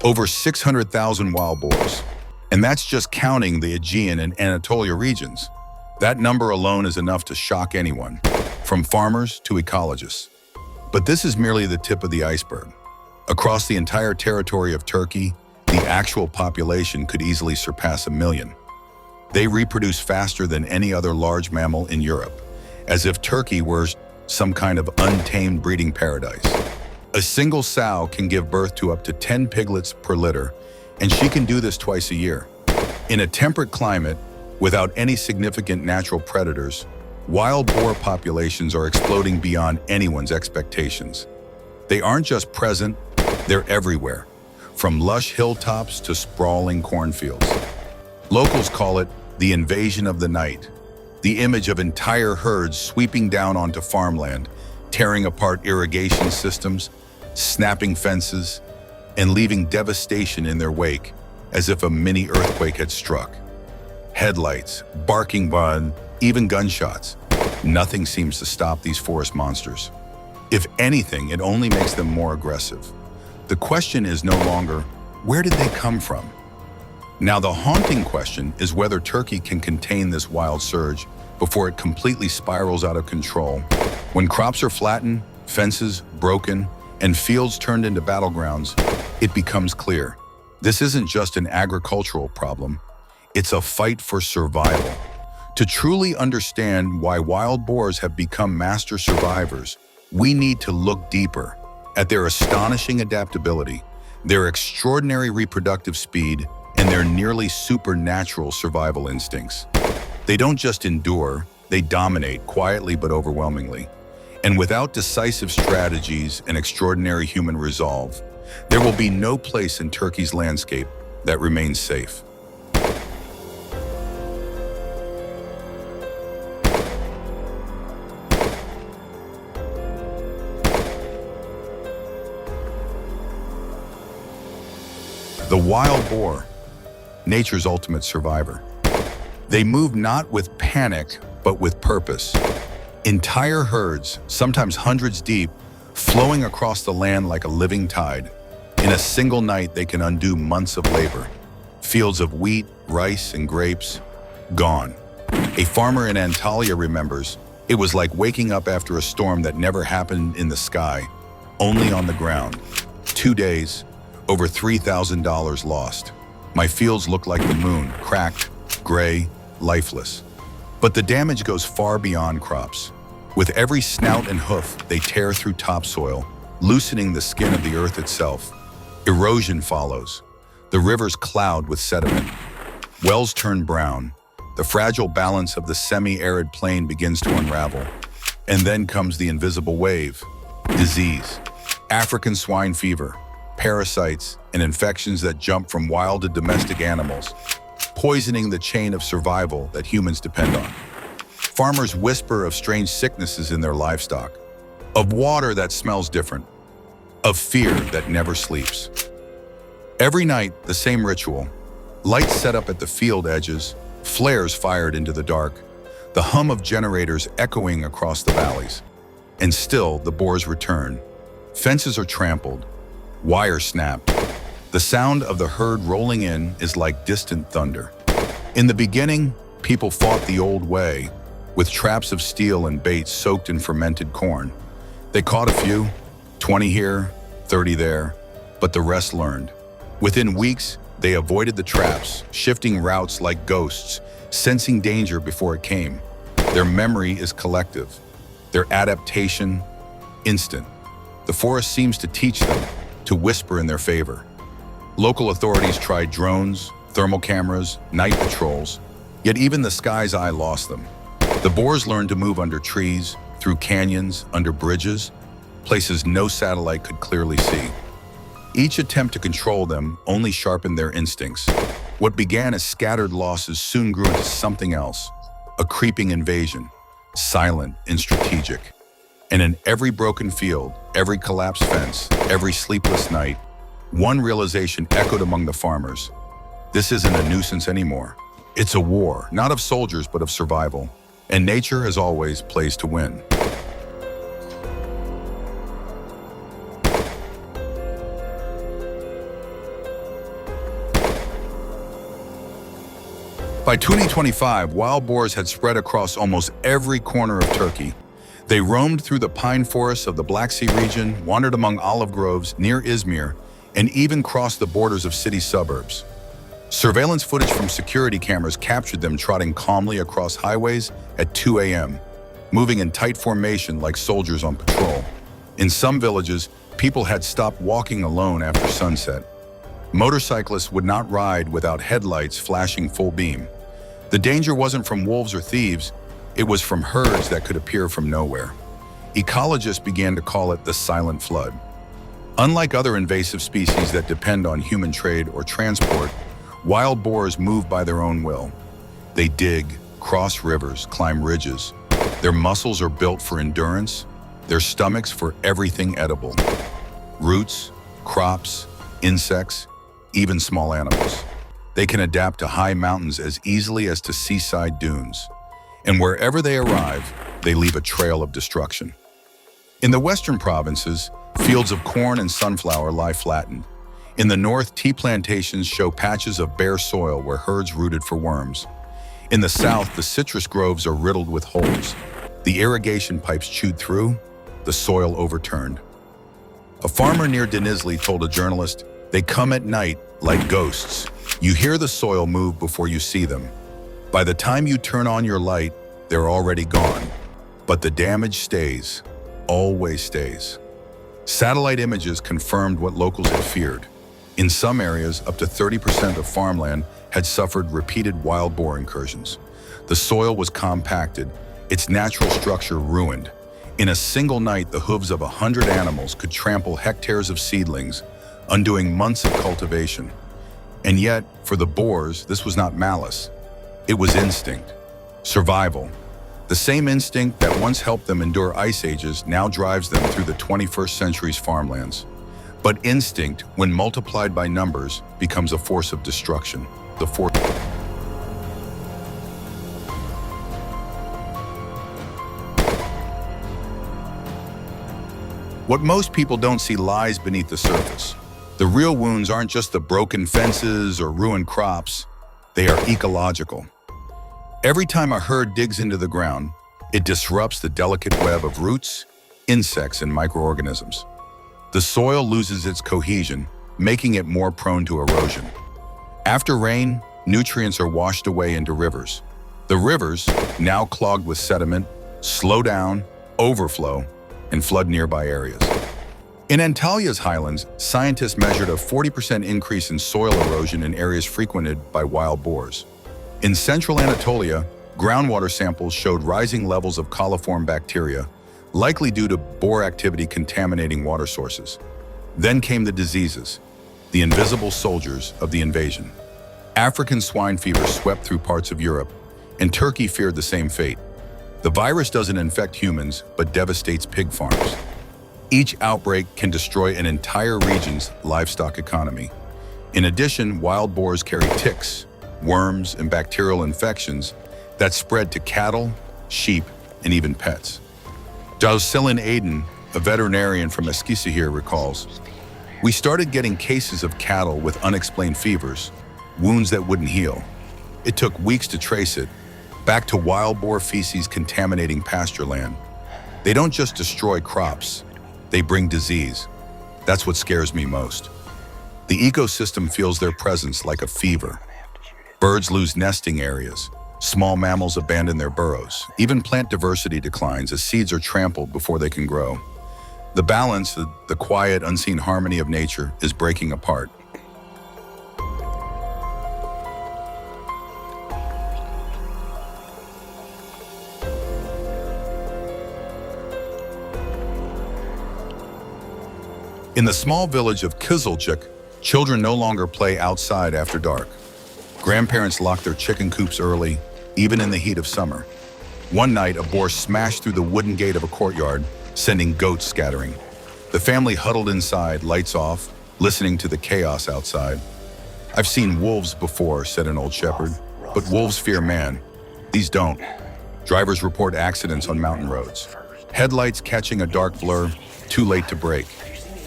Over 600,000 wild boars. And that's just counting the Aegean and Anatolia regions. That number alone is enough to shock anyone, from farmers to ecologists. But this is merely the tip of the iceberg. Across the entire territory of Turkey, the actual population could easily surpass 1 million. They reproduce faster than any other large mammal in Europe, as if Turkey were some kind of untamed breeding paradise. A single sow can give birth to up to 10 piglets per litter, and she can do this twice a year. In a temperate climate, without any significant natural predators, wild boar populations are exploding beyond anyone's expectations. They aren't just present, they're everywhere, from lush hilltops to sprawling cornfields. Locals call it the invasion of the night, the image of entire herds sweeping down onto farmland, tearing apart irrigation systems, snapping fences, and leaving devastation in their wake, as if a mini earthquake had struck. Headlights, barking bun, even gunshots. Nothing seems to stop these forest monsters. If anything, it only makes them more aggressive. The question is no longer, where did they come from? Now, the haunting question is whether Turkey can contain this wild surge before it completely spirals out of control. When crops are flattened, fences broken, and fields turned into battlegrounds, it becomes clear. This isn't just an agricultural problem, it's a fight for survival. To truly understand why wild boars have become master survivors, we need to look deeper at their astonishing adaptability, their extraordinary reproductive speed, and their nearly supernatural survival instincts. They don't just endure, they dominate quietly but overwhelmingly. And without decisive strategies and extraordinary human resolve, there will be no place in Turkey's landscape that remains safe. The wild boar, nature's ultimate survivor. They move not with panic, but with purpose. Entire herds, sometimes hundreds deep, flowing across the land like a living tide. In a single night, they can undo months of labor. Fields of wheat, rice, and grapes, gone. A farmer in Antalya remembers, it was like waking up after a storm that never happened in the sky, only on the ground. 2 days, over $3,000 lost. My fields looked like the moon, cracked, gray, lifeless. But the damage goes far beyond crops. With every snout and hoof, they tear through topsoil, loosening the skin of the earth itself. Erosion follows. The rivers cloud with sediment. Wells turn brown. The fragile balance of the semi-arid plain begins to unravel. And then comes the invisible wave. Disease. African swine fever. Parasites and infections that jump from wild to domestic animals, poisoning the chain of survival that humans depend on. Farmers whisper of strange sicknesses in their livestock, of water that smells different, of fear that never sleeps. Every night, the same ritual. Lights set up at the field edges, flares fired into the dark, the hum of generators echoing across the valleys. And still, the boars return. Fences are trampled, wires snap. The sound of the herd rolling in is like distant thunder. In the beginning, people fought the old way, with traps of steel and baits soaked in fermented corn. They caught a few, 20 here, 30 there, but the rest learned. Within weeks, they avoided the traps, shifting routes like ghosts, sensing danger before it came. Their memory is collective, their adaptation instant. The forest seems to teach them to whisper in their favor. Local authorities tried drones, thermal cameras, night patrols, yet even the sky's eye lost them. The boars learned to move under trees, through canyons, under bridges, places no satellite could clearly see. Each attempt to control them only sharpened their instincts. What began as scattered losses soon grew into something else, a creeping invasion, silent and strategic. And in every broken field, every collapsed fence, every sleepless night, one realization echoed among the farmers. This isn't a nuisance anymore. It's a war, not of soldiers, but of survival. And nature, as always, plays to win. By 2025, wild boars had spread across almost every corner of Turkey. They roamed through the pine forests of the Black Sea region, wandered among olive groves near Izmir, and even crossed the borders of city suburbs. Surveillance footage from security cameras captured them trotting calmly across highways at 2 a.m., moving in tight formation like soldiers on patrol. In some villages, people had stopped walking alone after sunset. Motorcyclists would not ride without headlights flashing full beam. The danger wasn't from wolves or thieves, it was from herds that could appear from nowhere. Ecologists began to call it the silent flood. Unlike other invasive species that depend on human trade or transport, wild boars move by their own will. They dig, cross rivers, climb ridges. Their muscles are built for endurance, their stomachs for everything edible. Roots, crops, insects, even small animals. They can adapt to high mountains as easily as to seaside dunes. And wherever they arrive, they leave a trail of destruction. In the western provinces, fields of corn and sunflower lie flattened. In the north, tea plantations show patches of bare soil where herds rooted for worms. In the south, the citrus groves are riddled with holes. The irrigation pipes chewed through, the soil overturned. A farmer near Denizli told a journalist, "They come at night like ghosts. You hear the soil move before you see them. By the time you turn on your light, they're already gone. But the damage stays, always stays." Satellite images confirmed what locals had feared. In some areas, up to 30% of farmland had suffered repeated wild boar incursions. The soil was compacted, its natural structure ruined. In a single night, the hooves of 100 animals could trample hectares of seedlings, undoing months of cultivation. And yet, for the boars, this was not malice. It was instinct, survival. The same instinct that once helped them endure ice ages now drives them through the 21st century's farmlands. But instinct, when multiplied by numbers, becomes a force of destruction. What most people don't see lies beneath the surface. The real wounds aren't just the broken fences or ruined crops, they are ecological. Every time a herd digs into the ground, it disrupts the delicate web of roots, insects, and microorganisms. The soil loses its cohesion, making it more prone to erosion. After rain, nutrients are washed away into rivers. The rivers, now clogged with sediment, slow down, overflow, and flood nearby areas. In Antalya's highlands, scientists measured a 40% increase in soil erosion in areas frequented by wild boars. In central Anatolia, groundwater samples showed rising levels of coliform bacteria, likely due to boar activity contaminating water sources. Then came the diseases, the invisible soldiers of the invasion. African swine fever swept through parts of Europe, and Turkey feared the same fate. The virus doesn't infect humans, but devastates pig farms. Each outbreak can destroy an entire region's livestock economy. In addition, wild boars carry ticks, worms, and bacterial infections that spread to cattle, sheep, and even pets. Jocelyn Aden, a veterinarian from Eskişehir, recalls, "We started getting cases of cattle with unexplained fevers, wounds that wouldn't heal. It took weeks to trace it, back to wild boar feces contaminating pasture land. They don't just destroy crops, they bring disease. That's what scares me most. The ecosystem feels their presence like a fever. Birds lose nesting areas. Small mammals abandon their burrows. Even plant diversity declines as seeds are trampled before they can grow. The balance, the quiet, unseen harmony of nature is breaking apart." In the small village of Kızılcık, children no longer play outside after dark. Grandparents lock their chicken coops early, even in the heat of summer. One night, a boar smashed through the wooden gate of a courtyard, sending goats scattering. The family huddled inside, lights off, listening to the chaos outside. "I've seen wolves before," said an old shepherd, "but wolves fear man. These don't." Drivers report accidents on mountain roads. Headlights catching a dark blur, too late to brake.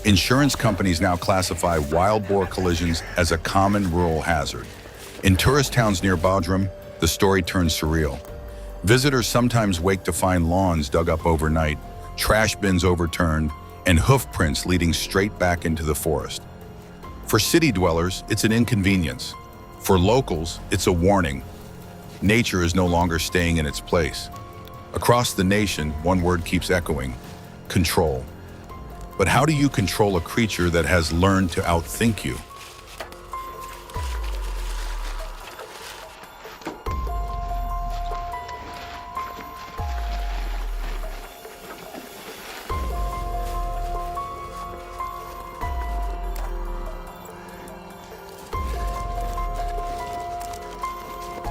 Insurance companies now classify wild boar collisions as a common rural hazard. In tourist towns near Bodrum, the story turns surreal. Visitors sometimes wake to find lawns dug up overnight, trash bins overturned, and hoof prints leading straight back into the forest. For city dwellers, it's an inconvenience. For locals, it's a warning. Nature is no longer staying in its place. Across the nation, one word keeps echoing: control. But how do you control a creature that has learned to outthink you?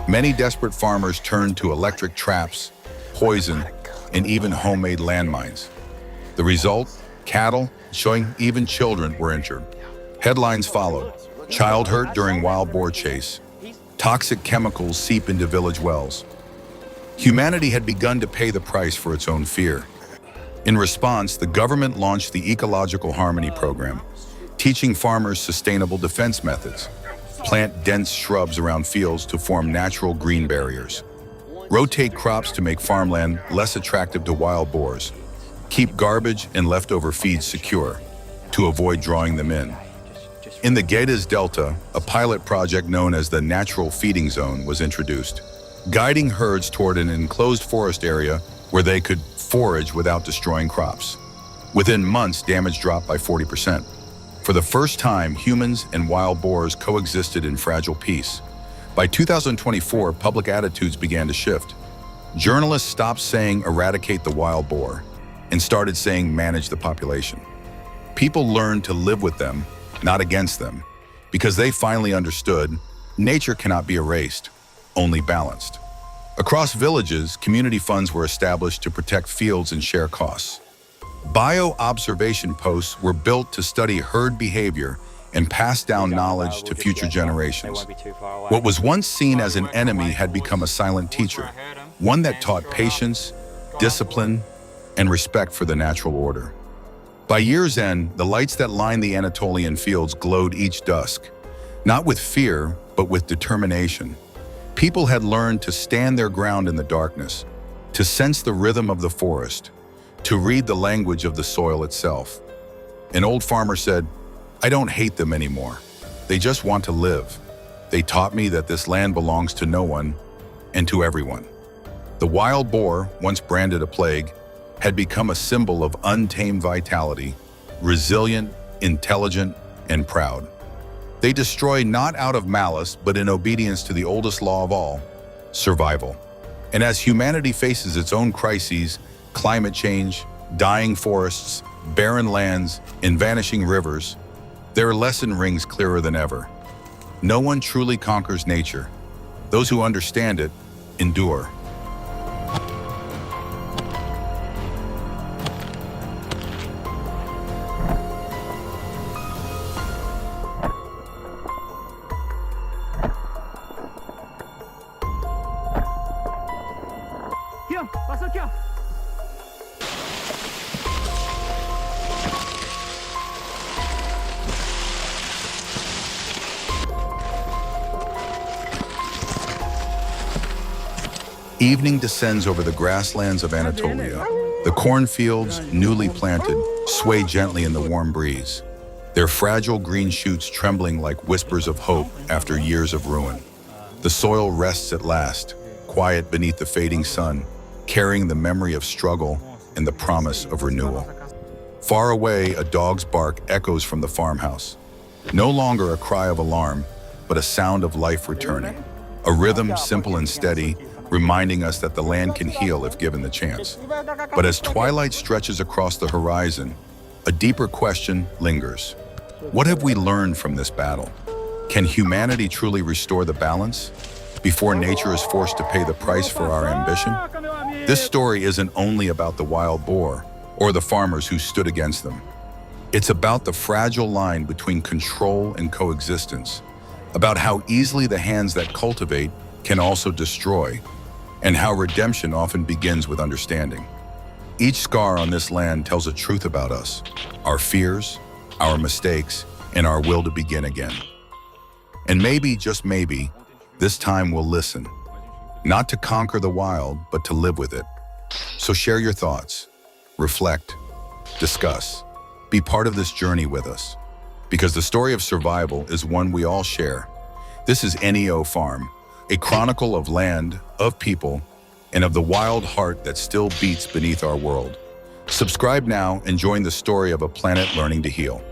Many desperate farmers turned to electric traps, poison, and even homemade landmines. The result? Cattle, showing even children, were injured. Headlines followed: child hurt during wild boar chase. Toxic chemicals seep into village wells. Humanity had begun to pay the price for its own fear. In response, the government launched the Ecological Harmony program, teaching farmers sustainable defense methods. Plant dense shrubs around fields to form natural green barriers. Rotate crops to make farmland less attractive to wild boars. Keep garbage and leftover feeds secure to avoid drawing them in. In the Geddes Delta, a pilot project known as the Natural Feeding Zone was introduced, guiding herds toward an enclosed forest area where they could forage without destroying crops. Within months, damage dropped by 40%. For the first time, humans and wild boars coexisted in fragile peace. By 2024, public attitudes began to shift. Journalists stopped saying eradicate the wild boar and started saying manage the population. People learned to live with them, not against them, because they finally understood nature cannot be erased, only balanced. Across villages, community funds were established to protect fields and share costs. Bio-observation posts were built to study herd behavior and pass down knowledge to future generations. What was once seen as an enemy had become a silent teacher, one that taught patience, discipline, and respect for the natural order. By year's end, the lights that lined the Anatolian fields glowed each dusk, not with fear, but with determination. People had learned to stand their ground in the darkness, to sense the rhythm of the forest, to read the language of the soil itself. An old farmer said, "I don't hate them anymore. They just want to live. They taught me that this land belongs to no one and to everyone." The wild boar, once branded a plague, had become a symbol of untamed vitality, resilient, intelligent, and proud. They destroy not out of malice, but in obedience to the oldest law of all, survival. And as humanity faces its own crises, climate change, dying forests, barren lands, and vanishing rivers, their lesson rings clearer than ever. No one truly conquers nature. Those who understand it endure. Evening descends over the grasslands of Anatolia. The cornfields, newly planted, sway gently in the warm breeze, their fragile green shoots trembling like whispers of hope after years of ruin. The soil rests at last, quiet beneath the fading sun, carrying the memory of struggle and the promise of renewal. Far away, a dog's bark echoes from the farmhouse. No longer a cry of alarm, but a sound of life returning. A rhythm simple and steady, reminding us that the land can heal if given the chance. But as twilight stretches across the horizon, a deeper question lingers. What have we learned from this battle? Can humanity truly restore the balance before nature is forced to pay the price for our ambition? This story isn't only about the wild boar or the farmers who stood against them. It's about the fragile line between control and coexistence, about how easily the hands that cultivate can also destroy, and how redemption often begins with understanding. Each scar on this land tells a truth about us, our fears, our mistakes, and our will to begin again. And maybe, just maybe, this time we'll listen. not to conquer the wild, but to live with it. So share your thoughts, reflect, discuss. Be part of this journey with us, because the story of survival is one we all share. This is NEO Farm, a chronicle of land, of people, and of the wild heart that still beats beneath our world. Subscribe now and join the story of a planet learning to heal.